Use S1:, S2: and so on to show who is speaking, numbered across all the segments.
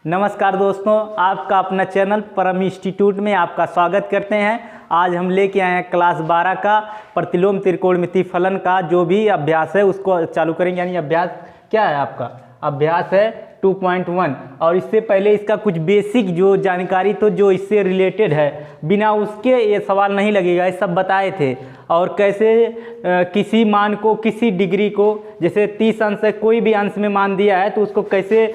S1: नमस्कार दोस्तों, आपका अपना चैनल परम इंस्टीट्यूट में आपका स्वागत करते हैं। आज हम लेके आए हैं क्लास 12 का प्रतिलोम त्रिकोणमितीय फलन का जो भी अभ्यास है उसको चालू करेंगे। यानी अभ्यास क्या है आपका? अभ्यास है 2.1। और इससे पहले इसका कुछ बेसिक जो जानकारी तो जो इससे रिलेटेड है, बिना उसके ये सवाल नहीं लगेगा, ये सब बताए थे। और कैसे किसी मान को, किसी डिग्री को, जैसे 30 अंश है, कोई भी अंश में मान दिया है तो उसको कैसे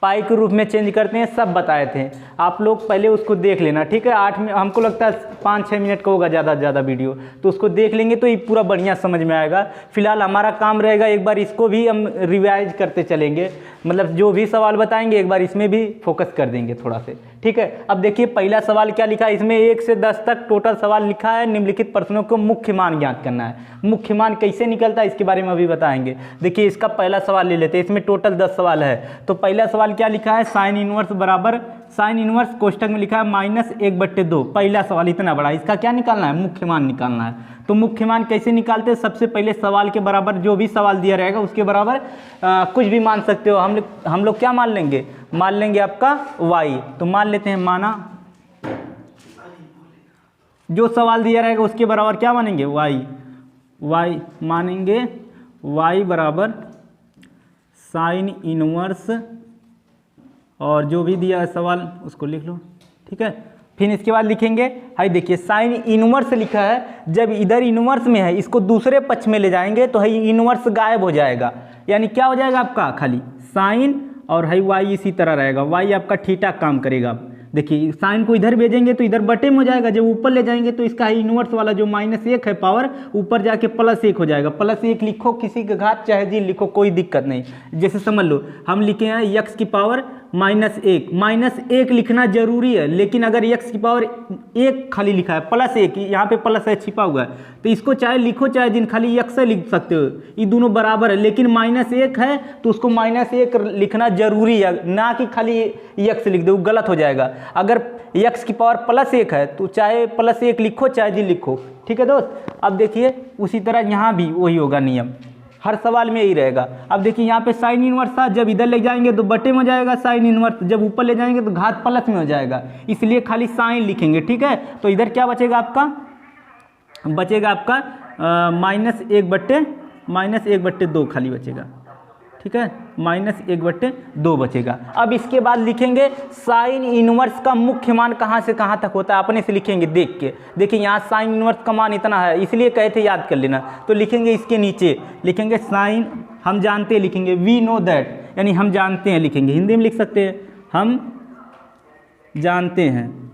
S1: पाई के रूप में चेंज करते हैं, सब बताए थे। आप लोग पहले उसको देख लेना, ठीक है। 8 में हमको लगता है 5-6 मिनट का होगा ज़्यादा से ज़्यादा वीडियो, तो उसको देख लेंगे तो ये पूरा बढ़िया समझ में आएगा। फिलहाल हमारा काम रहेगा एक बार इसको भी हम रिवाइज करते चलेंगे, मतलब जो भी सवाल बताएंगे एक बार इसमें भी फोकस कर देंगे थोड़ा से, ठीक है। अब देखिए पहला सवाल क्या लिखा है, इसमें 1 से 10 तक टोटल सवाल लिखा है। निम्नलिखित प्रश्नों को मुख्य मान ज्ञात करना है। मुख्य मान कैसे निकलता है इसके बारे में अभी बताएंगे। देखिए इसका पहला सवाल ले लेते हैं, इसमें टोटल 10 सवाल है। तो पहला सवाल क्या लिखा है, साइन इनवर्स बराबर, साइन इनवर्स कोष्टक में लिखा है -1/2। पहला सवाल इतना बड़ा, इसका क्या निकालना है? मुख्य मान निकालना है। तो मुख्य मान कैसे निकालते हैं? सबसे पहले सवाल के बराबर जो भी सवाल दिया रहेगा उसके बराबर कुछ भी मान सकते हो। हम लोग क्या मान लेंगे? मान लेंगे आपका y। तो मान लेते हैं, माना जो सवाल दिया रहेगा उसके बराबर क्या मानेंगे? y मानेंगे, y बराबर साइन इनवर्स, और जो भी दिया है सवाल उसको लिख लो, ठीक है। फिर इसके बाद लिखेंगे, हाई देखिए साइन इनवर्स लिखा है, जब इधर इनवर्स में है इसको दूसरे पक्ष में ले जाएंगे तो हाई इनवर्स गायब हो जाएगा। यानी क्या हो जाएगा आपका? खाली साइन और हाई वाई इसी तरह रहेगा। वाई आपका थीटा काम करेगा। देखिए साइन को इधर भेजेंगे तो इधर बटे में हो जाएगा, जब ऊपर ले जाएंगे तो इसका इनवर्स वाला जो -1 है पावर, ऊपर जाके +1 हो जाएगा। +1 लिखो, किसी का घात चाहे जी लिखो, कोई दिक्कत नहीं। जैसे समझ लो हम लिखे हैं x की पावर -1 लिखना जरूरी है, लेकिन अगर x की पावर 1 खाली लिखा है, +1 यहाँ पे प्लस है छिपा हुआ है, तो इसको चाहे लिखो चाहे जिन खाली x से लिख सकते हो, ये दोनों बराबर है। लेकिन -1 है तो उसको -1 लिखना जरूरी है, ना कि खाली x लिख दो, गलत हो जाएगा। अगर x की पावर +1 है तो चाहे +1 लिखो चाहे जी लिखो, ठीक है दोस्त। अब देखिए उसी तरह यहाँ भी वही होगा नियम, हर सवाल में यही रहेगा। अब देखिए यहाँ पे साइन इनवर्स था, जब इधर ले जाएंगे तो बटे में हो जाएगा साइन इनवर्स, जब ऊपर ले जाएंगे तो घात प्लस में हो जाएगा, इसलिए खाली साइन लिखेंगे, ठीक है। तो इधर क्या बचेगा आपका? बचेगा आपका -1/2 खाली बचेगा, ठीक है। -1/2 बचेगा। अब इसके बाद लिखेंगे साइन इनवर्स का मुख्य मान कहाँ से कहाँ तक होता है, अपने से लिखेंगे देख के। देखिए यहाँ साइन इनवर्स का मान इतना है, इसलिए कहे थे याद कर लेना। तो लिखेंगे इसके नीचे लिखेंगे साइन, हम जानते हैं लिखेंगे वी नो दैट, यानी हम जानते हैं लिखेंगे, हिंदी में लिख सकते हैं, हम जानते हैं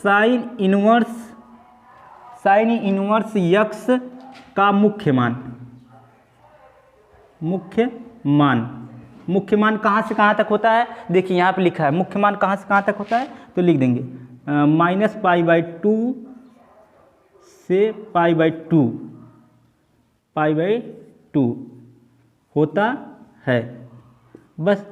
S1: साइन इनवर्स x का मुख्य मान कहाँ से कहाँ तक होता है? देखिए यहाँ पे लिखा है मुख्य मान कहाँ से कहाँ तक होता है, तो लिख देंगे -π/2 से π/2 होता है। बस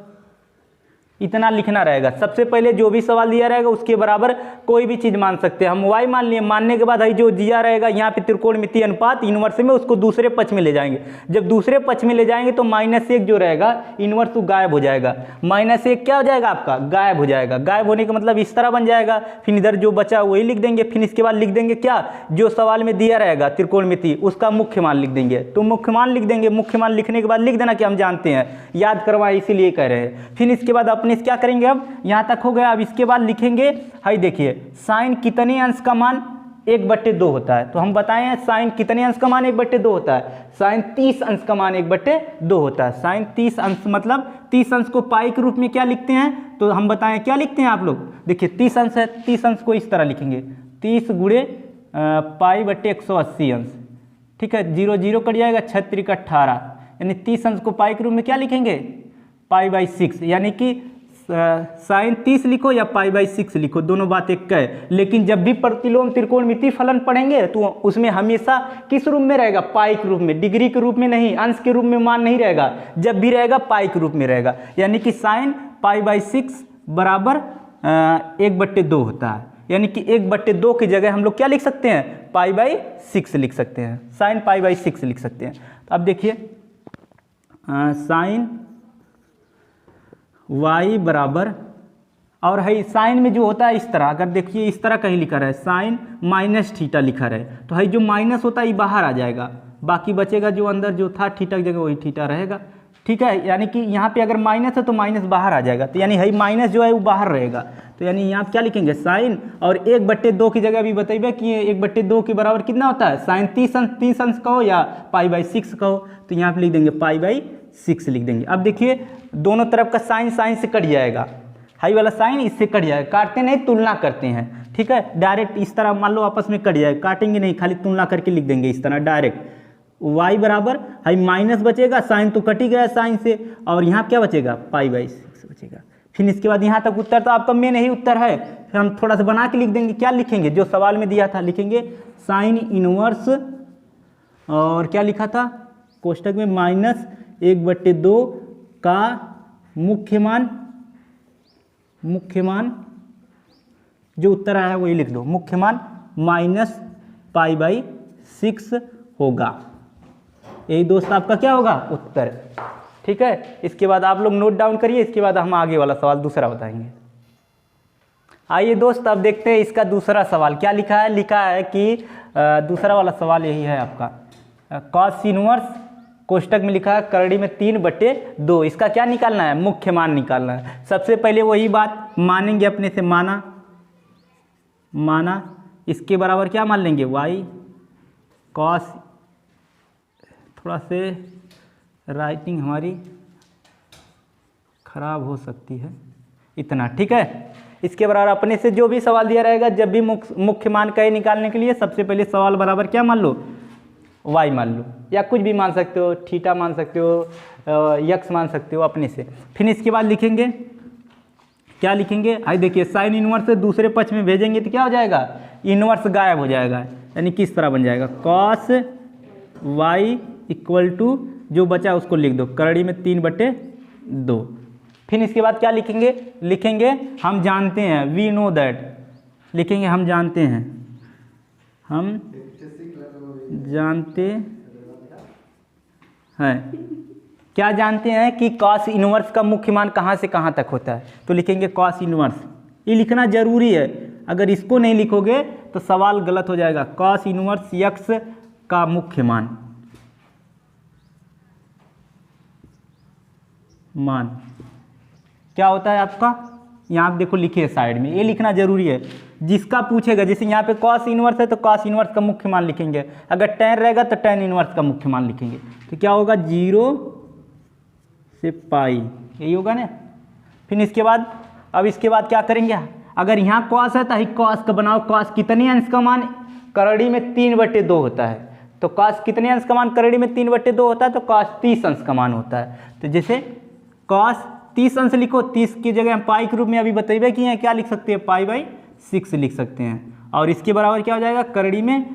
S1: इतना लिखना रहेगा। सबसे पहले जो भी सवाल दिया रहेगा उसके बराबर कोई भी चीज़ मान सकते हैं। हम y मान लिए, मानने के बाद जो दिया रहेगा यहाँ पे त्रिकोणमितीय अनुपात इनवर्स में, उसको दूसरे पक्ष में ले जाएंगे। जब दूसरे पक्ष में ले जाएंगे तो -1 जो रहेगा इनवर्स तो गायब हो जाएगा। -1 क्या हो जाएगा आपका? गायब हो जाएगा। गायब होने का मतलब इस तरह बन जाएगा। फिर इधर जो बचा वही लिख देंगे। फिर इसके बाद लिख देंगे क्या? जो सवाल में दिया रहेगा त्रिकोणमितीय उसका मुख्य मान लिख देंगे। तो मुख्य मान लिख देंगे। मुख्य मान लिखने के बाद लिख देना कि हम जानते हैं, याद करवाए इसीलिए कह रहे हैं। फिर इसके बाद अपने क्या करेंगे, अब यहाँ तक हो गया। अब इसके बाद लिखेंगे, हाई देखिए साइन कितने अंश का मान 1/2 होता है? तो हम बताए हैं साइन कितने अंश का मान 1/2 होता है? साइन 30 अंश का मान 1/2 होता है। साइन 30 अंश मतलब 30 अंश को पाई के रूप में क्या लिखते हैं, तो हम बताएं क्या लिखते हैं आप लोग। देखिए 30 अंश है, 30 अंश को इस तरह लिखेंगे, 30 गुणे π/180 अंश, ठीक है। 0 0 कट जाएगा, 6 3 18, यानी 30 अंश को पाई के रूप में क्या लिखेंगे? π/6, यानी कि साइन 30 लिखो या π/6 लिखो, दोनों बात एक है। लेकिन जब भी प्रतिलोम त्रिकोणमितीय फलन पढ़ेंगे तो उसमें हमेशा किस रूप में रहेगा? पाई के रूप में, डिग्री के रूप में नहीं, अंश के रूप में मान नहीं रहेगा। जब भी रहेगा पाई के रूप में रहेगा। यानी कि साइन π/6 बराबर 1/2 होता है। यानी कि 1/2 की जगह हम लोग क्या लिख सकते हैं, π/6 लिख सकते हैं, साइन π/6 लिख सकते हैं। तो अब देखिए साइन y बराबर, और है साइन में जो होता है इस तरह, अगर देखिए इस तरह कहीं लिखा रहे साइन -θ लिखा रहे, तो है जो माइनस होता है ये बाहर आ जाएगा, बाकी बचेगा जो अंदर जो था थीटा की जगह वही थीटा रहेगा। ठीक है, यानी कि यहाँ पे अगर माइनस है तो माइनस बाहर आ जाएगा, तो यानी है माइनस जो है वो बाहर रहेगा। तो यानी यहाँ क्या लिखेंगे साइन, और 1/2 की जगह भी बताइए कि 1/2 के बराबर कितना होता है, साइन 30 अंश कहो या π/6 कहो, तो यहाँ पे लिख देंगे π/6 लिख देंगे। अब देखिए दोनों तरफ का साइन साइन से कट जाएगा, हाई वाला साइन इससे कट जाएगा, काटते नहीं तुलना करते हैं। ठीक है, डायरेक्ट इस तरह मान लो आपस में कट जाएगा, काटेंगे नहीं, खाली तुलना करके लिख देंगे इस तरह डायरेक्ट। y बराबर हाई माइनस बचेगा, साइन तो कट ही गया साइन से, और यहाँ क्या बचेगा π/6 बचेगा। फिर इसके बाद यहाँ तक उत्तर तो आपका मेन यही उत्तर है। फिर हम थोड़ा सा बना के लिख देंगे, क्या लिखेंगे जो सवाल में दिया था, लिखेंगे साइन इनवर्स, और क्या लिखा था कोष्टक में -1/2 का मुख्य मान, जो उत्तर आया है वही लिख दो, मुख्य मान -π/6 होगा। यही दोस्त आपका क्या होगा उत्तर। ठीक है, इसके बाद आप लोग नोट डाउन करिए, इसके बाद हम आगे वाला सवाल दूसरा बताएंगे। आइए दोस्त अब देखते हैं इसका दूसरा सवाल क्या लिखा है। लिखा है कि दूसरा वाला सवाल यही है आपका, कॉस इनवर्स कोष्टक में लिखा है करड़ी में 3/2, इसका क्या निकालना है, मुख्य मान निकालना है। सबसे पहले वही बात मानेंगे अपने से, माना इसके बराबर क्या मान लेंगे y कॉस, थोड़ा से राइटिंग हमारी खराब हो सकती है, इतना। ठीक है, इसके बराबर अपने से जो भी सवाल दिया रहेगा, जब भी मुख्य मान का निकालने के लिए सबसे पहले सवाल बराबर क्या मान लो, y मान लो, या कुछ भी मान सकते हो, थीटा मान सकते हो, यक्स मान सकते हो अपने से। फिर इसके बाद लिखेंगे, क्या लिखेंगे, आई देखिए साइन इनवर्स से दूसरे पक्ष में भेजेंगे तो क्या हो जाएगा, इनवर्स गायब हो जाएगा, यानी किस तरह बन जाएगा, कॉस y इक्वल टू जो बचा उसको लिख दो, करड़ी में 3/2। फिर इसके बाद क्या लिखेंगे हम जानते हैं, वी नो दैट, लिखेंगे हम जानते हैं, क्या जानते हैं कि कॉस इनवर्स का मुख्य मान कहाँ से कहाँ तक होता है, तो लिखेंगे कॉस इनवर्स। ये लिखना जरूरी है, अगर इसको नहीं लिखोगे तो सवाल गलत हो जाएगा। कॉस इनवर्स यक्स का मुख्य मान क्या होता है आपका, यहाँ देखो लिखे साइड में, ये लिखना जरूरी है। जिसका पूछेगा, जैसे यहाँ पे कॉस इनवर्स है तो कॉस इनवर्स का मुख्य मान लिखेंगे, अगर टैन रहेगा तो टैन इनवर्स का मुख्य मान लिखेंगे, तो क्या होगा 0 से पाई, यही होगा ना। फिर इसके बाद इसके बाद क्या करेंगे, अगर यहाँ कॉस है तो कॉस का बनाओ, कॉस कितने अंश का मान करड़ी में 3/2 होता है, तो कॉस कितने अंश का मान करड़ी में 3/2 होता है, तो कॉस 30 अंश का मान होता है। तो जैसे कॉस 30 अंश लिखो, 30 की जगह हम पाई के रूप में अभी बताइए कि यहाँ क्या लिख सकते हैं, π/6 लिख सकते हैं, और इसके बराबर क्या हो जाएगा, करड़ी में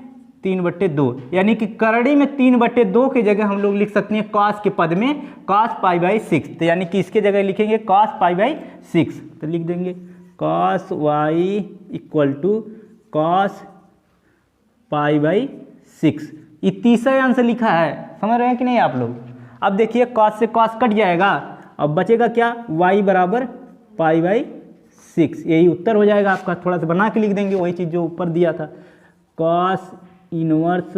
S1: 3/2, यानी कि करड़ी में 3/2 की जगह हम लोग लिख सकते हैं कॉस के पद में कॉस π/6, तो यानी कि इसके जगह लिखेंगे कॉस π/6, तो लिख देंगे cos y equal to cos π/6। ये तीसरा अंश लिखा है, समझ रहे हैं कि नहीं आप लोग। अब देखिए कॉस से कॉस कट जाएगा, अब बचेगा क्या, y बराबर π/6, यही उत्तर हो जाएगा आपका। थोड़ा सा बना के लिख देंगे, वही चीज़ जो ऊपर दिया था, कॉस इनवर्स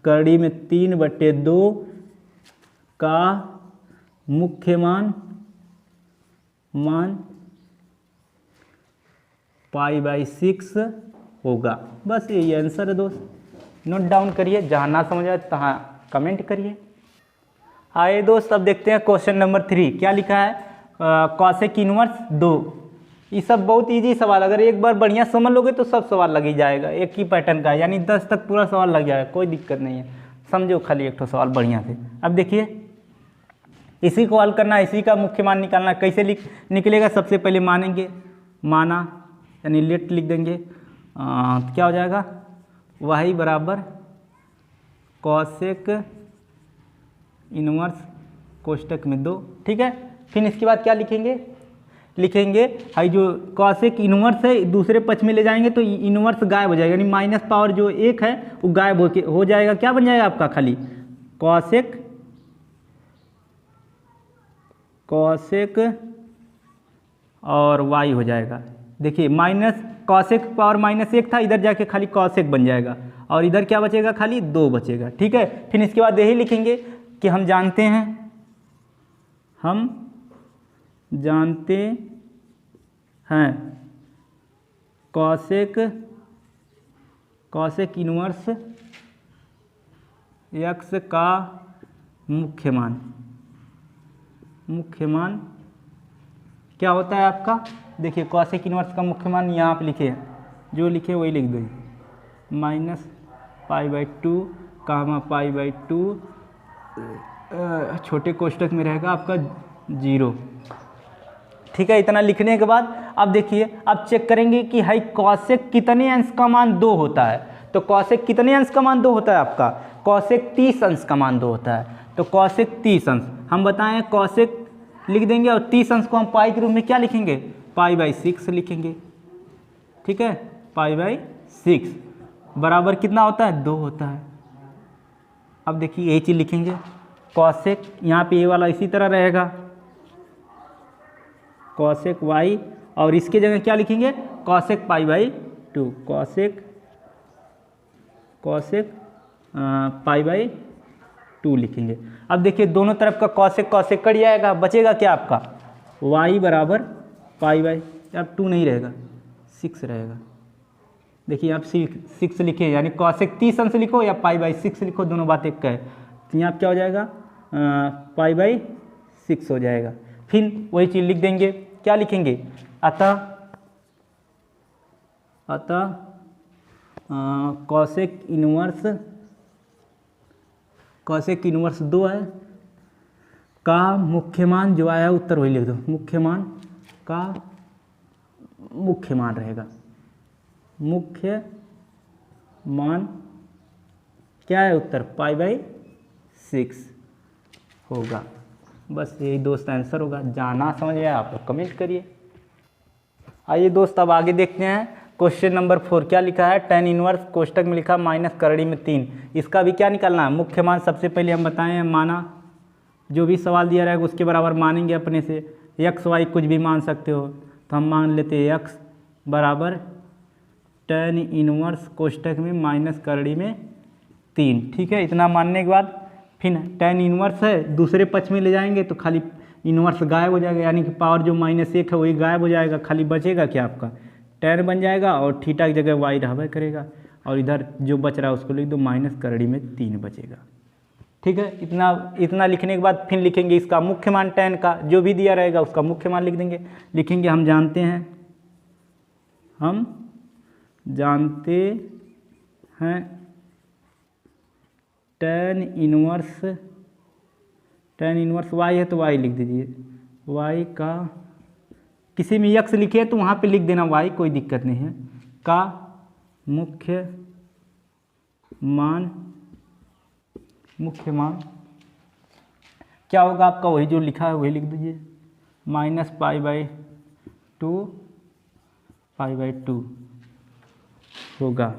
S1: करड़ी में 3/2 का मुख्य मान π/6 होगा। बस यही आंसर है दोस्त, नोट डाउन करिए, जहाँ ना समझ आए तहाँ कमेंट करिए। आइए दोस्त अब देखते हैं क्वेश्चन नंबर 3, क्या लिखा है, कॉसेक इनवर्स 2। ये सब बहुत इजी सवाल, अगर एक बार बढ़िया समझ लोगे तो सब सवाल लग ही जाएगा, एक ही पैटर्न का है, यानी 10 तक पूरा सवाल लग जाएगा, कोई दिक्कत नहीं है, समझो खाली एक ठो सवाल बढ़िया से। अब देखिए इसी को हल करना, इसी का मुख्य मान निकालना, कैसे निकलेगा, सबसे पहले मानेंगे, माना यानी लेट लिख देंगे, तो क्या हो जाएगा, y बराबर कॉसेक इनवर्स कोष्टक में 2। ठीक है, फिर इसके बाद क्या लिखेंगे, लिखेंगे, हाई जो कॉसेक इनवर्स है दूसरे पक्ष में ले जाएंगे तो इनवर्स गायब हो जाएगा, यानी माइनस पावर जो एक है वो गायब हो जाएगा। क्या बन जाएगा आपका? खाली कॉसेक और वाई हो जाएगा। देखिए माइनस कॉसेक पावर माइनस एक था, इधर जाके खाली कॉसेक बन जाएगा और इधर क्या बचेगा? खाली 2 बचेगा। ठीक है, फिर इसके बाद यही लिखेंगे कि हम जानते हैं कॉसेक इनवर्स एक्स का मुख्य मान क्या होता है आपका? देखिए कॉसेक इनवर्स का मुख्य मान यहाँ पे लिखे हैं, जो लिखे वही लिख दो, -π/2 कामा π/2 छोटे कोष्टक में रहेगा आपका 0। ठीक है, इतना लिखने के बाद अब देखिए, अब चेक करेंगे कि हाई कॉसेक कितने अंश का मान 2 होता है। तो कॉसेक कितने अंश का मान 2 होता है आपका? कॉसेक 30 अंश का मान 2 होता है। तो कॉसेक 30 अंश हम बताएं, कॉसेक लिख देंगे और 30 अंश को हम पाई के रूप में क्या लिखेंगे? π/6 लिखेंगे। ठीक है, π/6 बराबर कितना होता है? 2 होता है। अब देखिए यही चीज़ लिखेंगे, कॉसेक यहाँ पे ये वाला इसी तरह रहेगा, कॉसेक वाई, और इसके जगह क्या लिखेंगे? कॉसेक π/2, कॉसेक π/2 लिखेंगे। अब देखिए दोनों तरफ का कॉसेक कट जाएगा, बचेगा क्या आपका? y बराबर अब 2 नहीं रहेगा, 6 रहेगा। देखिए आप 6 लिखे, यानी कॉसेक 30 अंश लिखो या π/6 लिखो, दोनों बात एक का है। तो यहाँ क्या हो जाएगा? π/6 हो जाएगा। फिर वही चीज़ लिख देंगे, क्या लिखेंगे? अतः कॉसेक इनवर्स 2 है का मुख्य मान जो आया उत्तर वही लिख दो, मुख्य मान रहेगा। मुख्य मान क्या है उत्तर? π/6 होगा। बस यही दोस्त आंसर होगा। जाना समझ गया आप लोग कमेंट करिए। आइए दोस्त अब आगे देखते हैं क्वेश्चन नंबर 4 क्या लिखा है? tan इनवर्स कोष्टक में लिखा माइनस करड़ी में 3, इसका भी क्या निकालना है? मुख्य मान सबसे पहले हम बताएं, माना जो भी सवाल दिया रहेगा उसके बराबर मानेंगे अपने से, x y कुछ भी मान सकते हो। तो हम मान लेते हैं x बराबर tan इनवर्स कोष्टक में माइनस करड़ी में 3। ठीक है, इतना मानने के बाद फिर tan इनवर्स है दूसरे पक्ष में ले जाएंगे तो खाली इनवर्स गायब हो जाएगा, यानी कि पावर जो -1 है वही गायब हो जाएगा। खाली बचेगा क्या आपका? tan बन जाएगा और थीटा की जगह y रहबा करेगा, और इधर जो बच रहा है उसको लिख दो, माइनस करड़ी में 3 बचेगा। ठीक है, इतना लिखने के बाद फिर लिखेंगे इसका मुख्य मान tan का, जो भी दिया रहेगा उसका मुख्य मान लिख देंगे। लिखेंगे हम जानते हैं tan इनवर्स y है तो y लिख दीजिए, y का किसी में x लिखे तो वहाँ पे लिख देना y, कोई दिक्कत नहीं है, का मुख्य मान क्या होगा आपका? वही जो लिखा है वही लिख दीजिए, -π/2 होगा।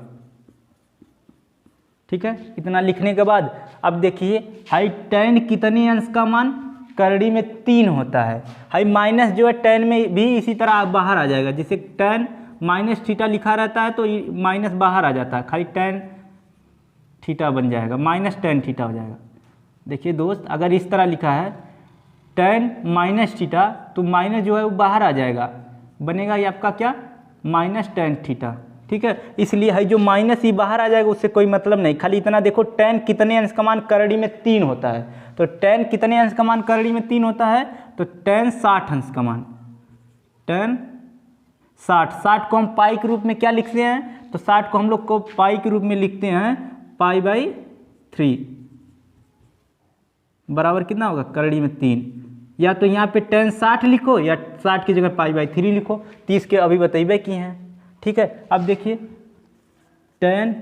S1: ठीक है, इतना लिखने के बाद अब देखिए हाई tan कितने अंश का मान? करड़ी में 3 होता है। हाई माइनस जो है tan में भी इसी तरह बाहर आ जाएगा, जिसे tan माइनस थीटा लिखा रहता है तो माइनस बाहर आ जाता है, खाली tan थीटा बन जाएगा, -tan थीटा हो जाएगा। देखिए दोस्त, अगर इस तरह लिखा है tan माइनस थीटा तो माइनस जो है वो बाहर आ जाएगा, बनेगा ये आपका क्या? -tan theta. ठीक है, इसलिए है जो माइनस ही बाहर आ जाएगा उससे कोई मतलब नहीं। खाली इतना देखो tan कितने अंश का मान करड़ी में 3 होता है, तो tan कितने अंश का मान करड़ी में 3 होता है? तो tan 60 अंश का मान, tan 60 को हम पाई के रूप में क्या लिखते हैं? तो 60 को हम लोग को पाई के रूप में लिखते हैं π/3 बराबर कितना होगा? करड़ी में 3। या तो यहाँ पे tan 60 लिखो या 60 की जगह π/3 लिखो, 30 के अभी बतेबे किए हैं। ठीक है, अब देखिए tan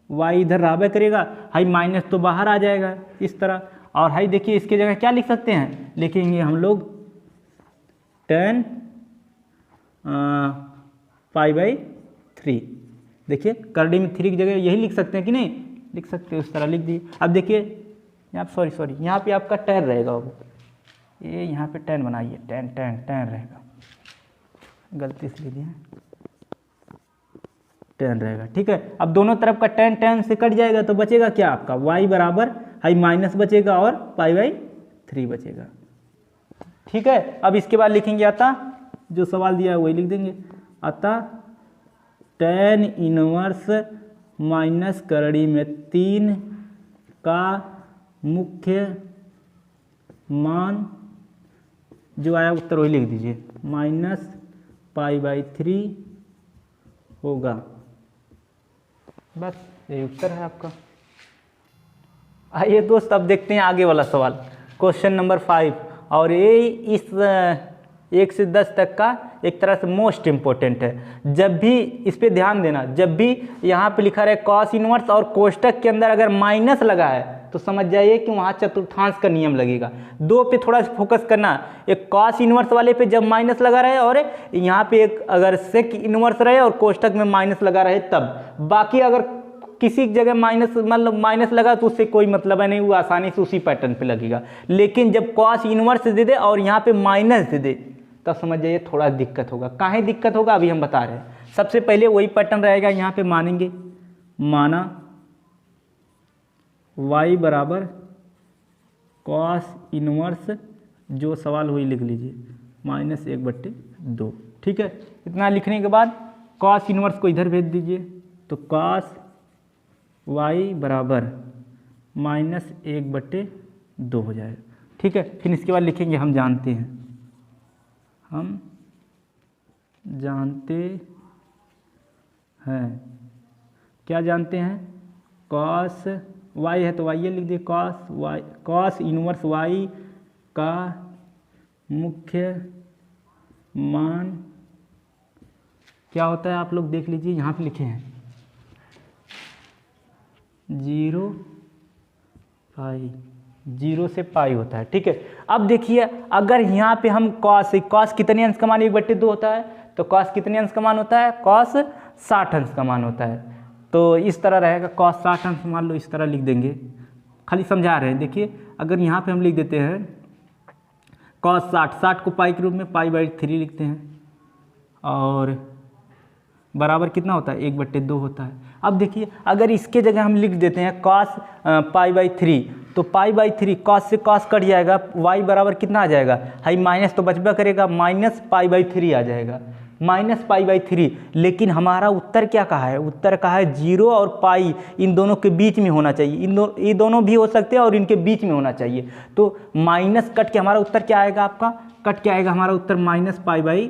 S1: y इधर रहबे करेगा, हाई माइनस तो बाहर आ जाएगा इस तरह, और हाई देखिए इसके जगह क्या लिख सकते हैं? लिखेंगे हम लोग tan π/3। देखिए करड़ी में 3 की जगह यही लिख सकते हैं कि नहीं, लिख सकते हैं, उस तरह लिख दिए। अब देखिए यहाँ सॉरी यहाँ पे आपका tan रहेगा, ये यहाँ पे tan बनाइए, tan रहेगा, गलती से लिख दिया, tan रहेगा। ठीक है, अब दोनों तरफ का tan से कट जाएगा तो बचेगा क्या आपका y बराबर हाई माइनस बचेगा और π/3 बचेगा। ठीक है, अब इसके बाद लिखेंगे अतः, जो सवाल दिया है वही लिख देंगे, अतः tan इनवर्स माइनस करड़ी में 3 का मुख्य मान जो आया उत्तर वही लिख दीजिए, -π/3 होगा। बस यही उत्तर है आपका। आइए दोस्त अब देखते हैं आगे वाला सवाल, क्वेश्चन नंबर 5। और ये इस 1 से 10 तक का एक तरह से मोस्ट इम्पोर्टेंट है। जब भी इस पे ध्यान देना, जब भी यहाँ पे लिखा रहे कॉस इनवर्स और कोष्टक के अंदर अगर माइनस लगा है तो समझ जाइए कि वहाँ चतुर्थांश का नियम लगेगा। 2 पे थोड़ा सा फोकस करना, एक कॉस इनवर्स वाले पे जब माइनस लगा रहे और यहाँ पे एक अगर सेक इनवर्स रहे और कोष्टक में माइनस लगा रहे तब। बाकी अगर किसी जगह माइनस लगा तो उससे कोई मतलब है नहीं, वो आसानी से उसी पैटर्न पे लगेगा। लेकिन जब कॉस इनवर्स दे दे और यहाँ पे माइनस दे दे तब समझ जाइए थोड़ा दिक्कत होगा। काहे दिक्कत होगा अभी हम बता रहे हैं। सबसे पहले वही पैटर्न रहेगा, यहाँ पे मानेंगे, माना y बराबर कॉस इनवर्स, जो सवाल वही लिख लीजिए, -1/2। ठीक है, इतना लिखने के बाद कॉस इनवर्स को इधर भेज दीजिए, तो कॉस y बराबर -1/2 हो जाएगा। ठीक है, फिर इसके बाद लिखेंगे हम जानते हैं, क्या जानते हैं, कॉस y है तो y लिख दिए, कॉस इनवर्स y का मुख्य मान क्या होता है आप लोग देख लीजिए, यहाँ पे लिखे हैं 0 से पाई होता है। ठीक है, अब देखिए अगर यहाँ पे हम कॉस कितने अंश का मान 1/2 होता है, तो कॉस कितने अंश का मान होता है, कॉस 60 अंश का मान होता है। तो इस तरह रहेगा, कॉस 60 अंश मान लो, इस तरह लिख देंगे, खाली समझा रहे हैं। देखिए अगर यहाँ पे हम लिख देते हैं कॉस 60 को पाई के रूप में π/3 लिखते हैं, और बराबर कितना होता है, 1/2 होता है। अब देखिए अगर इसके जगह हम लिख देते हैं कॉस π/3, तो π/3 कॉस से कॉस कट जाएगा, y बराबर कितना आ जाएगा, हाई माइनस तो बचबा करेगा, -π/3 आ जाएगा, -π/3। लेकिन हमारा उत्तर क्या कहा है, उत्तर कहा है 0 और पाई इन दोनों के बीच में होना चाहिए, ये दोनों भी हो सकते हैं और इनके बीच में होना चाहिए। तो माइनस कट के हमारा उत्तर क्या आएगा, आपका कट के आएगा हमारा उत्तर -π/3।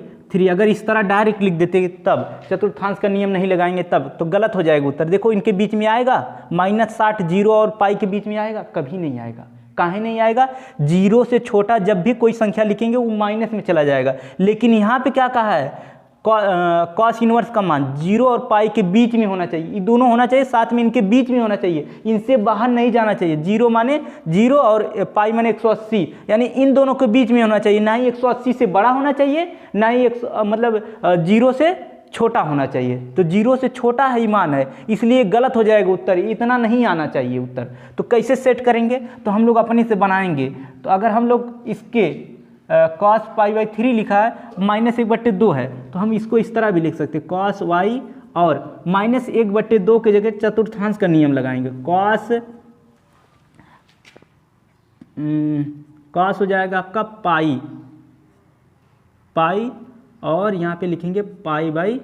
S1: अगर इस तरह डायरेक्ट लिख देते तब, चतुर्थांश का नियम नहीं लगाएंगे तब, तो गलत हो जाएगा उत्तर। देखो इनके बीच में आएगा -60, 0 और पाई के बीच में आएगा, कभी नहीं आएगा। काहे नहीं आएगा, 0 से छोटा जब भी कोई संख्या लिखेंगे वो माइनस में चला जाएगा। लेकिन यहाँ पे क्या कहा है, कॉस इनवर्स का मान 0 और पाई के बीच में होना चाहिए, ये दोनों होना चाहिए, साथ में इनके बीच में होना चाहिए, इनसे बाहर नहीं जाना चाहिए। 0 माने 0 और पाई माने 180, यानी इन दोनों के बीच में होना चाहिए, ना ही 180 से बड़ा होना चाहिए, ना ही 0 से छोटा होना चाहिए। तो 0 से छोटा ही मान है, इसलिए गलत हो जाएगा उत्तर, इतना नहीं आना चाहिए उत्तर। तो कैसे सेट करेंगे, तो हम लोग अपने से बनाएंगे। तो अगर हम लोग इसके कॉस π/3 लिखा है, -1/2 है, तो हम इसको इस तरह भी लिख सकते हैं, कॉस y और -1/2 के जगह चतुर्थांश का नियम लगाएंगे, कॉस हो जाएगा आपका पाई और यहाँ पे लिखेंगे π/3।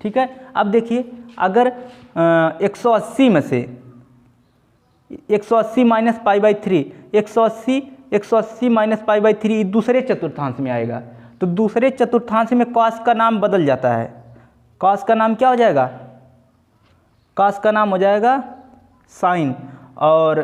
S1: ठीक है, अब देखिए अगर 180 में से 180 माइनस π/3, 180 माइनस π/3 दूसरे चतुर्थांश में आएगा, तो दूसरे चतुर्थांश में कॉस का नाम बदल जाता है। कॉस का नाम क्या हो जाएगा, कॉस का नाम हो जाएगा साइन, और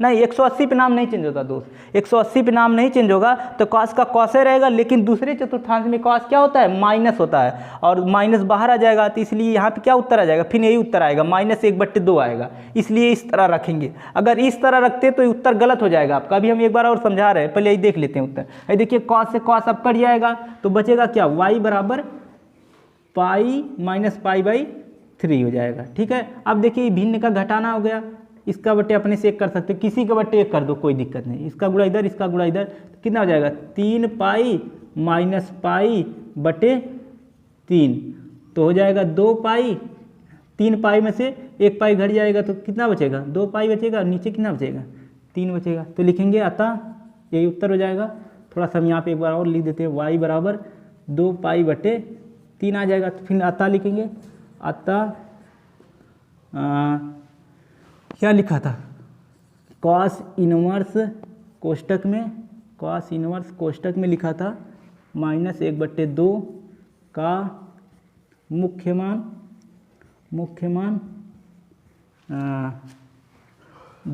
S1: नहीं, 180 पे नाम नहीं चेंज होता दोस्त, 180 पे नाम नहीं चेंज होगा तो कॉस का कॉसे रहेगा, लेकिन दूसरे चतुर्थांश में कॉस क्या होता है, माइनस होता है, और माइनस बाहर आ जाएगा, तो इसलिए यहाँ पे क्या उत्तर आ जाएगा, फिर यही उत्तर आएगा, -1/2 आएगा। इसलिए इस तरह रखेंगे। अगर इस तरह रखते तो उत्तर गलत हो जाएगा आपका। अभी हम एक बार और समझा रहे हैं, पहले यही देख लेते हैं उत्तर। ये देखिए कॉस से कॉस अब कट जाएगा तो बचेगा क्या, y बराबर पाई माइनस π/3 हो जाएगा। ठीक है, अब देखिए भिन्न का घटाना हो गया, इसका बट्टे अपने से एक कर सकते हो, किसी के बट्टे एक कर दो, कोई दिक्कत नहीं। इसका गुणा इधर, इसका गुणा इधर, तो कितना हो जाएगा, 3π माइनस π/3, तो हो जाएगा 2π। 3π में से 1π घट जाएगा तो कितना बचेगा, 2π बचेगा, नीचे कितना बचेगा, 3 बचेगा। तो लिखेंगे अतः यही उत्तर हो जाएगा। थोड़ा सा हम यहाँ पे एक बार और लिख देते हैं, y बराबर 2π/3 आ जाएगा। तो फिर अतः लिखेंगे, अतः क्या लिखा था, कॉस इनवर्स कोष्टक में, कॉस इनवर्स कोष्टक में लिखा था -1/2 का मुख्य मान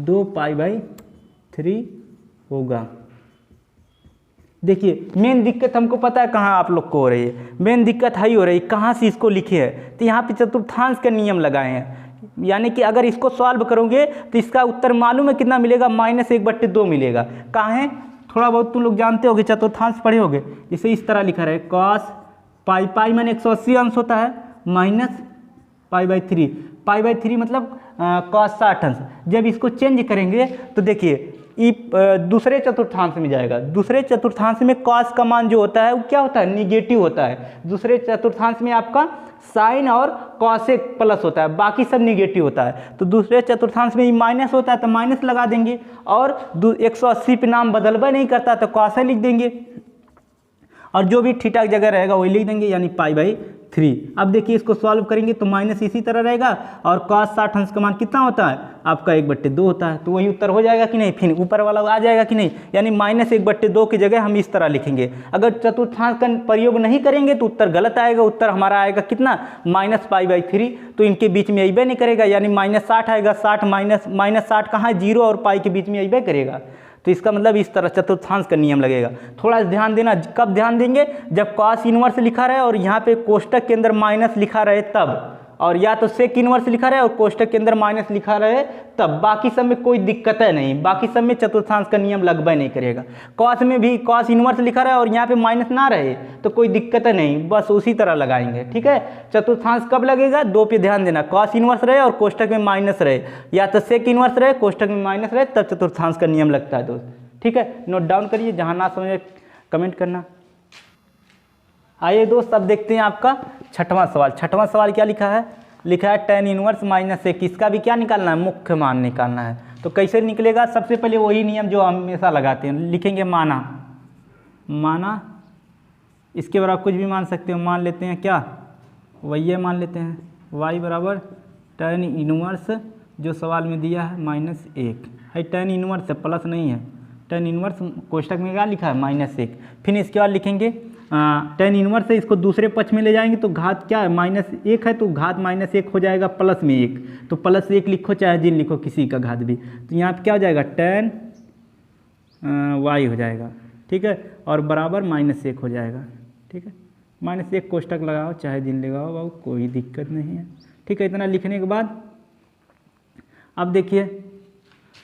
S1: 2π/3 होगा। देखिए मेन दिक्कत हमको पता है कहाँ आप लोग को हो रही है, मेन दिक्कत हाई हो रही है कहाँ से इसको लिखे है, तो यहाँ पे चतुर्थांश का नियम लगाए हैं। यानी कि अगर इसको सॉल्व करोगे तो इसका उत्तर मालूम है कितना मिलेगा, -1/2 मिलेगा। कहाँ है, थोड़ा बहुत तुम लोग जानते होगे, चतुर्थांश पढ़े होगे। जैसे इस तरह लिखा रहे, कॉस पाई माने 180 अंश होता है, माइनस π/3, π/3 मतलब कॉस 60 अंश। जब इसको चेंज करेंगे तो देखिए दूसरे चतुर्थांश में जाएगा। दूसरे चतुर्थांश में कॉस का मान जो होता है वो क्या होता है, निगेटिव होता है। दूसरे चतुर्थांश में आपका साइन और कॉसेक प्लस होता है, बाकी सब निगेटिव होता है। तो दूसरे चतुर्थांश में माइनस होता है तो माइनस लगा देंगे, और 180 पे नाम बदलवा नहीं करता तो कॉसे लिख देंगे, और जो भी थीटा की जगह रहेगा वही लिख देंगे, यानी π/3। अब देखिए इसको सॉल्व करेंगे तो माइनस इसी तरह रहेगा, और cos 60 अंश का मान कितना होता है आपका 1/2 होता है, तो वही उत्तर हो जाएगा कि नहीं, फिर ऊपर वाला आ जाएगा कि नहीं, यानी -1/2 की जगह हम इस तरह लिखेंगे। अगर चतुर्थांश का प्रयोग नहीं करेंगे तो उत्तर गलत आएगा, उत्तर हमारा आएगा कितना, -π/3। तो इनके बीच में अइबे नहीं करेगा, यानी -60 आएगा, 60 -60 कहाँ है, 0 और पाई के बीच में अइबे करेगा। तो इसका मतलब इस तरह चतुर्थांश का नियम लगेगा। थोड़ा ध्यान देना, कब ध्यान देंगे, जब कॉस इनवर्स लिखा रहे और यहाँ पे कोष्टक के अंदर माइनस लिखा रहे तब, और या तो सेक इनवर्स लिखा रहे और कोष्टक के अंदर माइनस लिखा रहे तब। बाकी सब में कोई दिक्कत है नहीं, बाकी सब में चतुर्थांश का नियम लगभग नहीं करेगा। कॉस में भी कॉस इनवर्स लिखा रहे और यहाँ पे माइनस ना रहे तो कोई दिक्कत है नहीं, बस उसी तरह लगाएंगे। ठीक है, चतुर्थांश कब लगेगा, 2 पे ध्यान देना, कॉस इनवर्स रहे और कोष्टक में माइनस रहे, या तो सेक इनवर्स रहे कोष्टक में माइनस रहे, तब चतुर्थांश का नियम लगता है दोस्त। ठीक है, नोट डाउन करिए, जहाँ ना समझे कमेंट करना। आइए दोस्त अब देखते हैं आपका छठवां सवाल। छठवां सवाल क्या लिखा है, लिखा है tan इनवर्स -1, इसका भी क्या निकालना है, मुख्य मान निकालना है। तो कैसे निकलेगा, सबसे पहले वही नियम जो हमेशा लगाते हैं, लिखेंगे माना, इसके बराबर कुछ भी मान सकते हो, मान लेते हैं क्या, वही मान लेते हैं, y बराबर tan इनवर्स जो सवाल में दिया है -1 है, tan इनवर्स है, प्लस नहीं है, tan इनवर्स कोष्टक में क्या लिखा है -1। फिर इसके बाद लिखेंगे tan इनवर्स है, इसको दूसरे पक्ष में ले जाएंगे तो घात क्या है, -1 है, तो घात -1 हो जाएगा प्लस में 1, तो +1 लिखो चाहे जिन लिखो, किसी का घात भी। तो यहाँ पे क्या हो जाएगा, tan y हो जाएगा। ठीक है, और बराबर -1 हो जाएगा। ठीक है, -1 कोष्टक लगाओ चाहे जिन लगाओ बाबू, कोई दिक्कत नहीं है। ठीक है, इतना लिखने के बाद अब देखिए,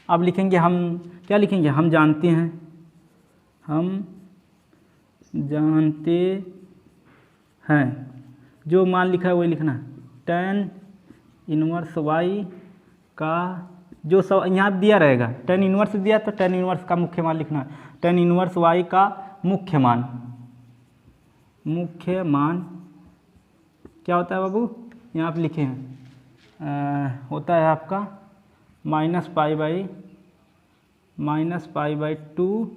S1: अब लिखेंगे हम क्या लिखेंगे, हम जानते हैं, जो मान लिखा है वही लिखना, tan इनवर्स y का जो सब यहाँ दिया रहेगा, tan इनवर्स दिया तो tan इनवर्स का मुख्य मान लिखना है, tan इनवर्स y का मुख्य मान क्या होता है बाबू, यहाँ पे लिखे हैं, होता है आपका -π/2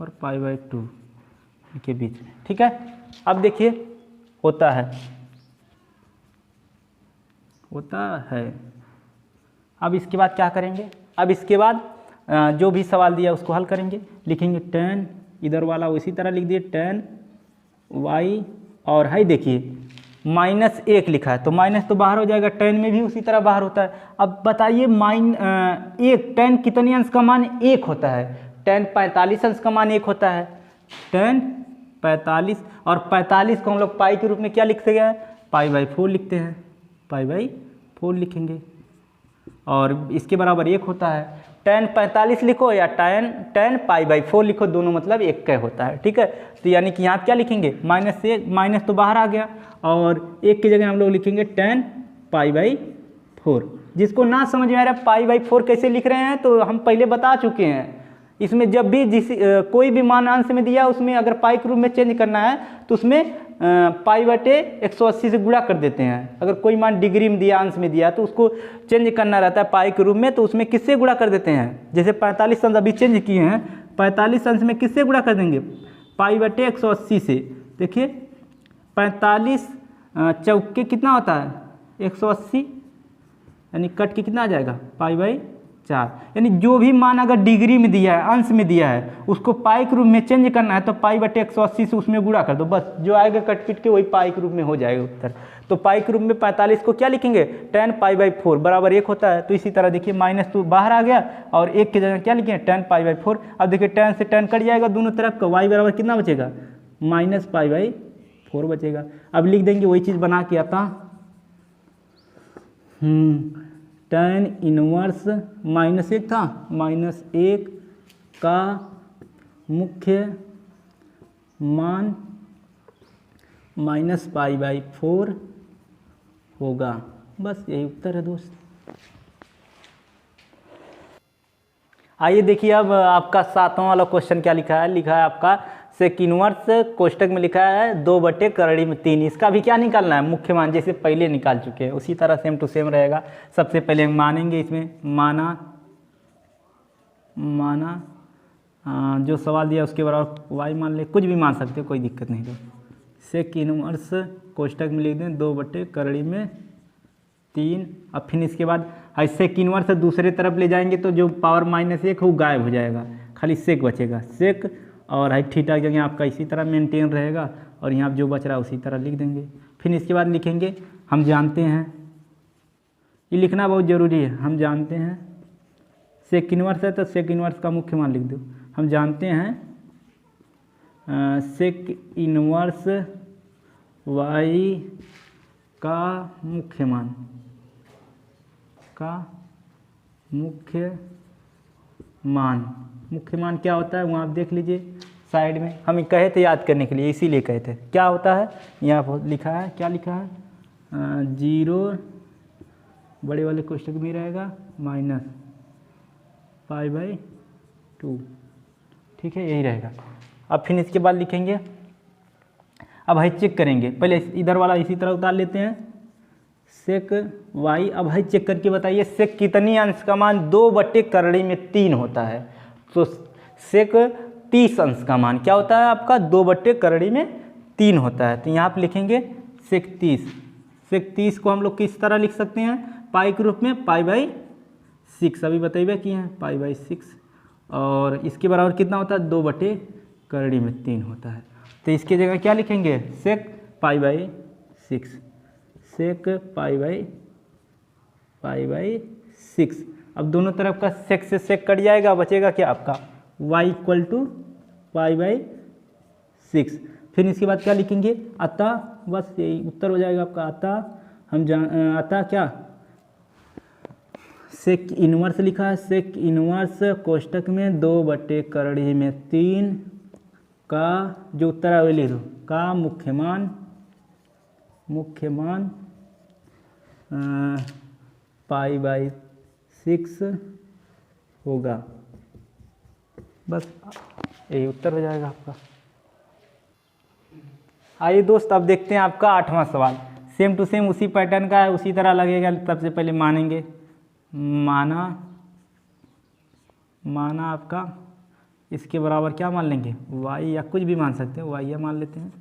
S1: और π/2 के बीच में। ठीक है, अब देखिए होता है। अब इसके बाद क्या करेंगे, अब इसके बाद जो भी सवाल दिया उसको हल करेंगे। लिखेंगे tan, इधर वाला उसी तरह लिख दिए tan y, और है देखिए -1 लिखा है तो माइनस तो बाहर हो जाएगा, टेन में भी उसी तरह बाहर होता है। अब बताइए टेन कितने अंश का मान 1 होता है? टेन 45 अंश का मान 1 होता है। टेन 45 और 45 को हम लोग पाई के रूप में क्या लिखते हैं? π/4 लिखते हैं, π/4 लिखेंगे और इसके बराबर 1 होता है। टेन 45 लिखो या टेन π/4 लिखो, दोनों मतलब 1 का होता है। ठीक है, तो यानी कि यहाँ क्या लिखेंगे? माइनस तो बाहर आ गया और 1 की जगह हम लोग लिखेंगे टेन π/4। जिसको ना समझ में आ रहा है π/4 कैसे लिख रहे हैं तो हम पहले बता चुके हैं। इसमें जब भी कोई भी मान अंश में दिया उसमें अगर पाई के रूप में चेंज करना है तो उसमें π/180 से गुणा कर देते हैं। अगर कोई मान डिग्री में दिया, अंश में दिया तो उसको चेंज करना रहता है पाई के रूप में, तो उसमें किससे गुणा कर देते हैं? जैसे 45 अंश अभी चेंज किए हैं, 45 अंश में किससे गुणा कर देंगे? π/180 से। देखिए 45 चौके कितना होता है? 180, यानी कट के कितना आ जाएगा? π/4। यानी जो भी मान अगर डिग्री में दिया है, अंश में दिया है, उसको पाई के रूप में चेंज करना है तो π/180 से उसमें गुणा कर दो, बस जो आएगा कट पीट के वही पाई के रूप में हो जाएगा उत्तर। तो पाई के रूप में 45 को क्या लिखेंगे? टेन π/4 बराबर 1 होता है। तो इसी तरह देखिए माइनस तो बाहर आ गया और 1 की जगह क्या लिखेंगे? टेन π/4। अब देखिए टेन से टेन कट जाएगा दोनों तरफ का, y बराबर कितना बचेगा? -π/4 बचेगा। अब लिख देंगे वही चीज़ बना के आता, टेन इनवर्स -1 था, -1 का मुख्य मान -π/4 होगा। बस यही उत्तर है दोस्त। आइए देखिए अब आपका 7वां वाला क्वेश्चन क्या लिखा है? लिखा है आपका सेक इनवर्स, कोष्टक में लिखा है 2/3 इसका भी क्या निकालना है? मुख्य मान, जैसे पहले निकाल चुके हैं उसी तरह सेम टू सेम रहेगा। सबसे पहले मानेंगे, इसमें माना जो सवाल दिया उसके बराबर y मान ले, कुछ भी मान सकते हो, कोई दिक्कत नहीं। तो सेक इनवर्स कोष्टक में लिख दें 2/3। अब फिर इसके बाद सेक इनवर्स दूसरे तरफ ले जाएंगे तो जो पावर -1 वो गायब हो जाएगा, खाली सेक बचेगा। सेक और थीटा की जगह आपका इसी तरह मेंटेन रहेगा और यहाँ जो बच रहा है उसी तरह लिख देंगे। फिर इसके बाद लिखेंगे हम जानते हैं, ये लिखना बहुत ज़रूरी है, हम जानते हैं सेक इनवर्स है तो सेक इनवर्स का मुख्य मान लिख दो। हम जानते हैं सेक इनवर्स y का मुख्य मान क्या होता है वहाँ आप देख लीजिए साइड में, हम कहे थे याद करने के लिए, इसीलिए कहे थे। क्या होता है यहाँ लिखा है, क्या लिखा है? 0 बड़े वाले कोष्टक में रहेगा -π/2। ठीक है, यही रहेगा। अब फिर इसके बाद लिखेंगे, अब है चेक करेंगे, पहले इधर वाला इसी तरह उतार लेते हैं सेक y। अब है चेक करके बताइए सेक कितनी अंश का मान 2/3 होता है? तो सेक 30 अंश का मान क्या होता है आपका? 2/3 होता है। तो यहाँ पर लिखेंगे सेक 30। सेक 30 को हम लोग किस तरह लिख सकते हैं? पाई के रूप में π/6, अभी बताइए कि हैं π/6, और इसके बराबर कितना होता है? 2/3 होता है। तो इसकी जगह क्या लिखेंगे? सेक π/6, सेक π/6। अब दोनों तरफ का सेक से सेक कट जाएगा, बचेगा क्या आपका? y = π/6। फिर इसके बाद क्या लिखेंगे? अतः, बस यही उत्तर हो जाएगा आपका। अतः क्या? सेक इनवर्स लिखा है, सेक इनवर्स कोष्टक में 2/3 का जो उत्तर है वो लिख दो, का मुख्य मान π/6 होगा। बस यही उत्तर हो जाएगा आपका। आइए दोस्त अब देखते हैं आपका 8वां सवाल। सेम टू सेम उसी पैटर्न का है, उसी तरह लगेगा। सबसे पहले मानेंगे, माना आपका इसके बराबर क्या मान लेंगे? y, या कुछ भी मान सकते हैं, y या मान लेते हैं।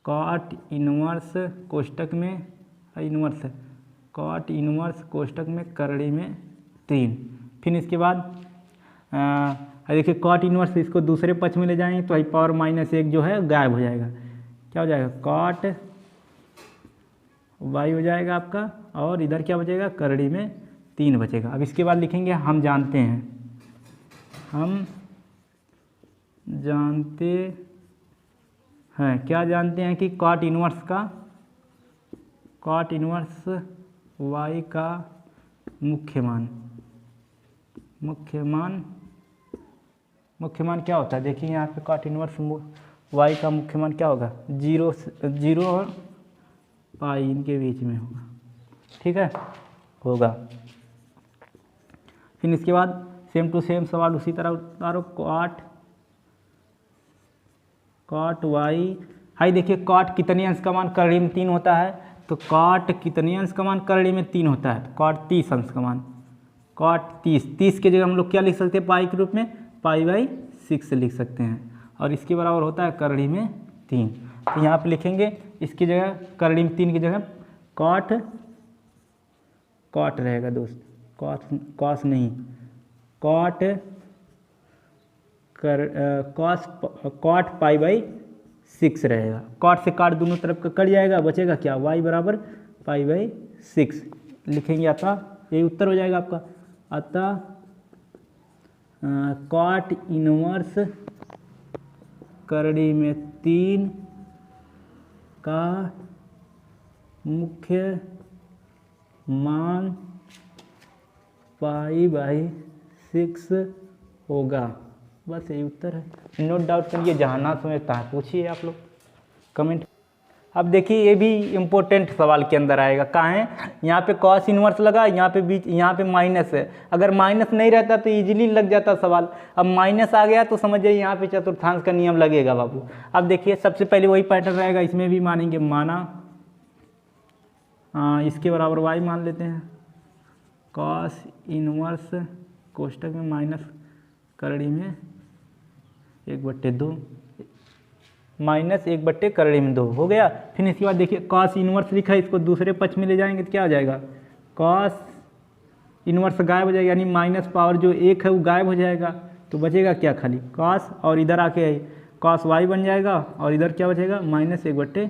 S1: कॉट इनवर्स कोष्टक में इनवर्स है, कॉट इनवर्स कोष्टक में करड़ी में 3। फिर इसके बाद देखिए कॉट इनवर्स, इसको दूसरे पक्ष में ले जाएंगे तो पावर -1 जो है गायब हो जाएगा। क्या हो जाएगा? कॉट y हो जाएगा आपका, और इधर क्या बचेगा, करड़ी में 3 बचेगा। अब इसके बाद लिखेंगे हम जानते हैं, हम जानते हैं, क्या जानते हैं कि कॉट इनवर्स y का मुख्य मान क्या होता है। देखिए यहाँ पे कॉट इनवर्स y का मुख्य मान क्या होगा, 0 और पाई इनके बीच में होगा, ठीक है, होगा। फिर इसके बाद सेम टू सेम सवाल उसी तरह उतारो, कॉट y, हाई देखिए कॉट कितने अंश का मान करड़ी में 3 होता है, तो कॉट कितने अंश का मान करड़ी में 3 होता है, कॉट 30 अंश का मान, कॉट 30 के जगह हम लोग क्या लिख सकते हैं, पाई के रूप में π/6 लिख सकते हैं, और इसके बराबर होता है करड़ी में 3। तो यहाँ पे लिखेंगे इसकी जगह, करड़ी में 3 की जगह कॉट रहेगा दोस्त, कॉस नहीं, कॉट π/6 रहेगा। कॉट से काट दोनों तरफ का कट जाएगा, बचेगा क्या, y बराबर π/6 लिखेंगे, अतः यही उत्तर हो जाएगा आपका। अतः कॉट इनवर्स करड़ी में 3 का मुख्य मान π/6 होगा। बस यही उत्तर है। नोट डाउन करिए, जहाँ ना समझता है पूछिए आप लोग कमेंट। अब देखिए ये भी इम्पोर्टेंट सवाल के अंदर आएगा, कहाँ है, यहाँ पे कॉस इनवर्स लगा, यहाँ पे बीच, यहाँ पे माइनस है। अगर माइनस नहीं रहता तो इजीली लग जाता सवाल, अब माइनस आ गया तो समझिए यहाँ पे चतुर्थांश का नियम लगेगा बाबू। अब देखिए सबसे पहले वही पैटर्न रहेगा, इसमें भी मानेंगे, माना इसके बराबर y मान लेते हैं, कॉस इनवर्स कोष्टक में माइनस करड़ी में 1/2, माइनस 1/, करड़ी में 2 हो गया। फिर इसके बाद देखिए कॉस इनवर्स लिखा है, इसको दूसरे पक्ष में ले जाएंगे तो क्या हो जाएगा, कॉस इनवर्स गायब हो जाएगा, यानी माइनस पावर जो 1 है वो गायब हो जाएगा, तो बचेगा क्या, खाली कॉस, और इधर आके कॉस y बन जाएगा, और इधर क्या बचेगा, -1/2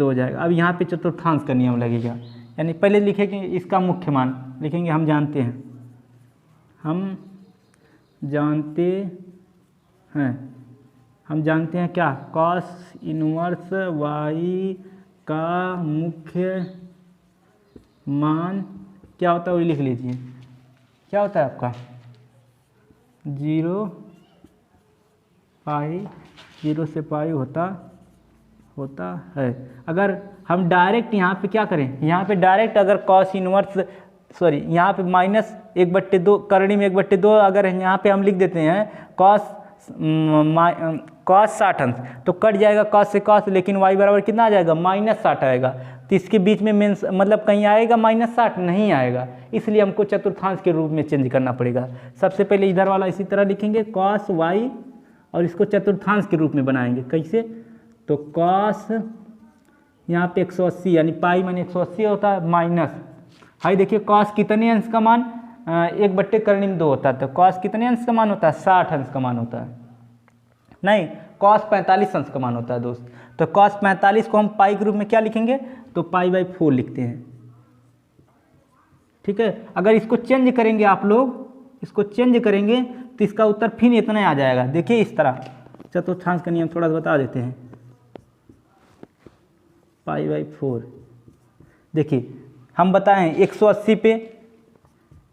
S1: हो जाएगा। अब यहाँ पे चतुर्थांश का नियम लगेगा, यानी पहले लिखेंगे इसका मुख्य मान, लिखेंगे हम जानते हैं, हम जानते हैं क्या, कॉस इनवर्स y का मुख्य मान क्या होता है, वही लिख लीजिए, क्या होता है आपका 0 से पाई होता है। अगर हम डायरेक्ट यहाँ पे क्या करें, यहाँ पे डायरेक्ट अगर कॉस इनवर्स, सॉरी यहाँ पे -1/2, करड़ी में 1/2, अगर यहाँ पे हम लिख देते हैं कॉस 60 अंश, तो कट जाएगा कॉस से कॉस, लेकिन y बराबर कितना आ जाएगा, -60 आएगा। तो इसके बीच में मीन्स मतलब कहीं आएगा -60 नहीं आएगा, इसलिए हमको चतुर्थांश के रूप में चेंज करना पड़ेगा। सबसे पहले इधर वाला इसी तरह लिखेंगे कॉस y, और इसको चतुर्थांश के रूप में बनाएंगे, कैसे, तो कॉस यहाँ पे 180, यानी पाई माने 180 होता है, माइनस, हाई देखिए कॉस कितने अंश का मान, 1/, करड़ी में 2 होता है, तो कॉस कितने अंश का मान होता है, 60 अंश का मान होता है, नहीं कॉस 45 अंश का मान होता है दोस्त। तो कॉस 45 को हम पाई के रूप में क्या लिखेंगे, तो π/4 लिखते हैं, ठीक है। अगर इसको चेंज करेंगे आप लोग, इसको चेंज करेंगे तो इसका उत्तर फिर इतना आ जाएगा। देखिए इस तरह, चतुर्थांश का नियम थोड़ा सा बता देते हैं, π/4, देखिए हम बताएं 180 पे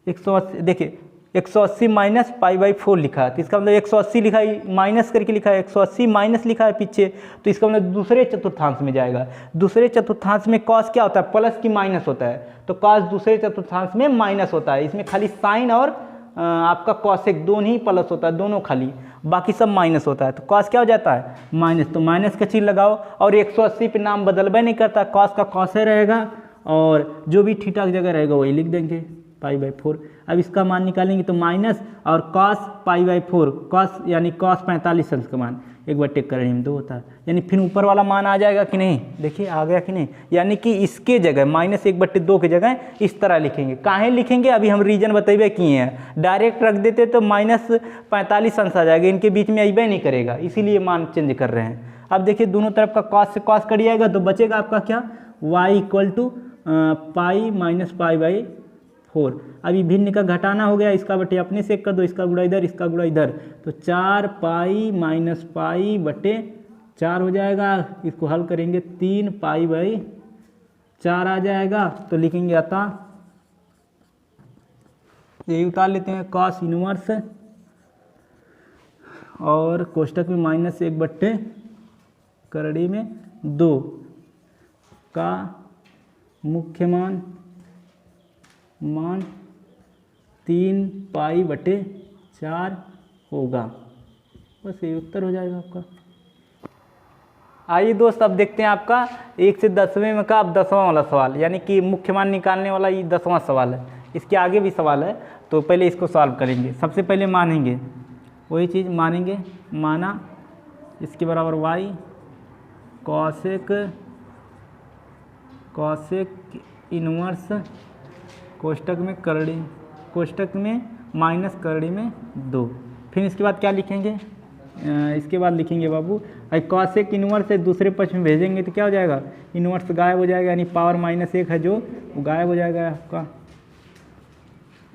S1: 180, देखिए 180 माइनस π/4 लिखा है, तो इसका मतलब 180 लिखा है, माइनस करके लिखा है, 180 माइनस लिखा है पीछे, तो इसका मतलब दूसरे चतुर्थांश में जाएगा। दूसरे चतुर्थांश में कॉस क्या होता है, प्लस की माइनस होता है, तो कॉस दूसरे चतुर्थांश में माइनस होता है, इसमें खाली साइन और आपका कॉसेक दोनों ही प्लस होता है, दोनों खाली, बाकी सब माइनस होता है। तो कॉस क्या हो जाता है, माइनस, तो माइनस का चीज लगाओ, और 180 पे नाम बदलबे नहीं करता, कॉस का कॉस रहेगा, और जो भी थीटा की जगह रहेगा वही लिख देंगे, π/4। अब इसका मान निकालेंगे तो माइनस और कॉस π/4, कॉस यानी कॉस 45 अंश का मान 1/, करड़ी में 2 होता है, यानी फिर ऊपर वाला मान आ जाएगा कि नहीं, देखिए आ गया कि नहीं, यानी कि इसके जगह -1/2 की जगह इस तरह लिखेंगे। काहे लिखेंगे, अभी हम रीजन बतेबे किए हैं, डायरेक्ट रख देते तो -45 अंश आ जाएगा, इनके बीच में अइबे नहीं करेगा, इसीलिए मान चेंज कर रहे हैं। अब देखिए दोनों तरफ का कॉस से कॉस कट जाएगा, तो बचेगा आपका क्या, Y equal to pi minus pi by 4। अभी भिन्न का घटाना हो गया, इसका बटे अपने से कर दो, इसका गुणा इधर, इसका गुणा इधर, तो 4 पाई माइनस पाई बटे 4 हो जाएगा। इसको हल करेंगे 3 पाई बाई 4 आ जाएगा। तो लिखेंगे अतः यही उतार लेते हैं कॉस इनवर्स और कोष्टक में माइनस 1 बट्टे करड़ी में 2 का मुख्य मान 3 पाई बटे 4 होगा। बस ये उत्तर हो जाएगा आपका। आइए दोस्त, अब देखते हैं आपका 1 से 10वें में का अब 10वां वाला सवाल, यानी कि मुख्य मान निकालने वाला ये 10वां सवाल है। इसके आगे भी सवाल है, तो पहले इसको सॉल्व करेंगे। सबसे पहले मानेंगे वही चीज़, मानेंगे माना इसके बराबर वाई कॉसेक इनवर्स कोष्टक में करड़ी, कोष्टक में माइनस करड़ी में 2। फिर इसके बाद क्या लिखेंगे, इसके बाद लिखेंगे बाबू कॉसेक इनवर्स से दूसरे पक्ष में भेजेंगे तो क्या हो जाएगा, इनवर्स गायब हो जाएगा, यानी पावर -1 है जो वो गायब हो जाएगा आपका,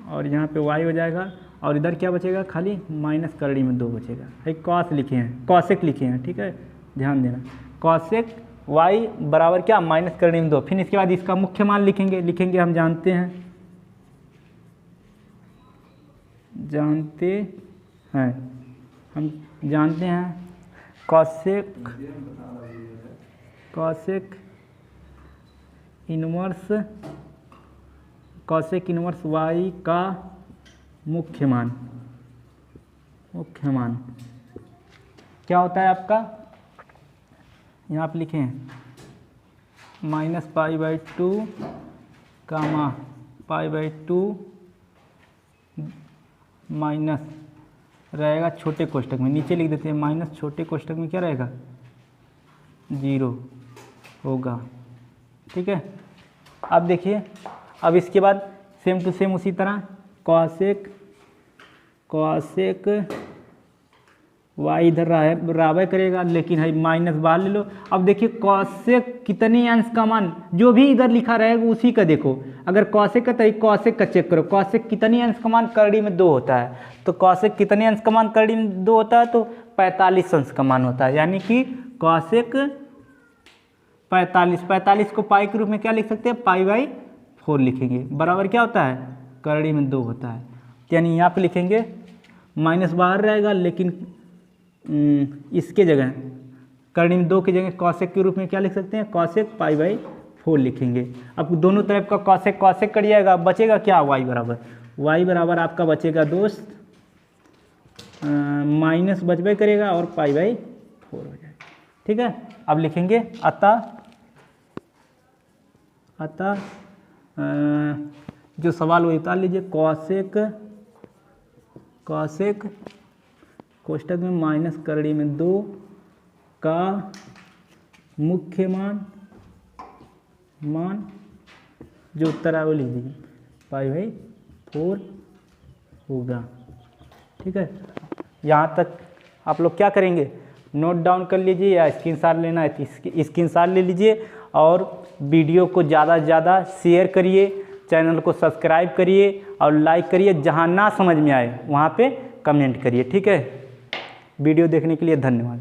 S1: और यहाँ पे y हो जाएगा, और इधर क्या बचेगा, खाली माइनस करड़ी में 2 बचेगा। एक कॉस लिखे हैं, कॉसेक लिखे हैं, ठीक है, ध्यान देना। कॉसेक y बराबर क्या, माइनस करड़ी में 2। फिर इसके बाद इसका मुख्य मान लिखेंगे हम जानते हैं कॉसेक इनवर्स y का मुख्य मान क्या होता है आपका, यहाँ आप लिखे हैं -π/2 कामा π/2 माइनस रहेगा छोटे कोष्टक में, नीचे लिख देते हैं माइनस छोटे कोष्टक में क्या रहेगा 0 होगा, ठीक है। अब देखिए, अब इसके बाद सेम टू सेम उसी तरह कॉसेक y इधर बराबर करेगा, लेकिन है माइनस बाहर ले लो। अब देखिए कॉसेक कितने अंश का मान, जो भी इधर लिखा रहेगा उसी का देखो। अगर कॉसेक का तो कॉसेक का चेक करो, कॉसेक कितने अंश का मान करड़ी में 2 होता है, तो कॉसेक कितने अंश का मान करड़ी में 2 होता है, तो 45 अंश का मान होता है, यानी कि कॉसेक 45 को पाई के रूप में क्या लिख सकते हैं, π/4 लिखेंगे, बराबर क्या होता है, करड़ी में 2 होता है। यानी यहाँ पे लिखेंगे माइनस बाहर रहेगा, लेकिन इसके जगह करड़ी में 2 की जगह कॉसेक के रूप में क्या लिख सकते हैं, कॉसेक π/4 लिखेंगे। अब दोनों तरफ का कॉसेक कट जाएगा, बचेगा क्या, y बराबर आपका बचेगा दोस्त माइनस बचबे करेगा और π/4 हो जाएगा, ठीक है। अब लिखेंगे अतः जो सवाल वो उतार लीजिए, कॉसेक कोष्टक में माइनस करड़ी में 2 का मुख्य मान जो उत्तर है वो लिख दीजिए π/4 होगा, ठीक है। यहाँ तक आप लोग क्या करेंगे, नोट डाउन कर लीजिए, या स्क्रीनशॉट लेना है तो स्क्रीनशॉट ले लीजिए, और वीडियो को ज़्यादा से ज़्यादा शेयर करिए, चैनल को सब्सक्राइब करिए और लाइक करिए। जहाँ ना समझ में आए वहाँ पे कमेंट करिए, ठीक है। वीडियो देखने के लिए धन्यवाद।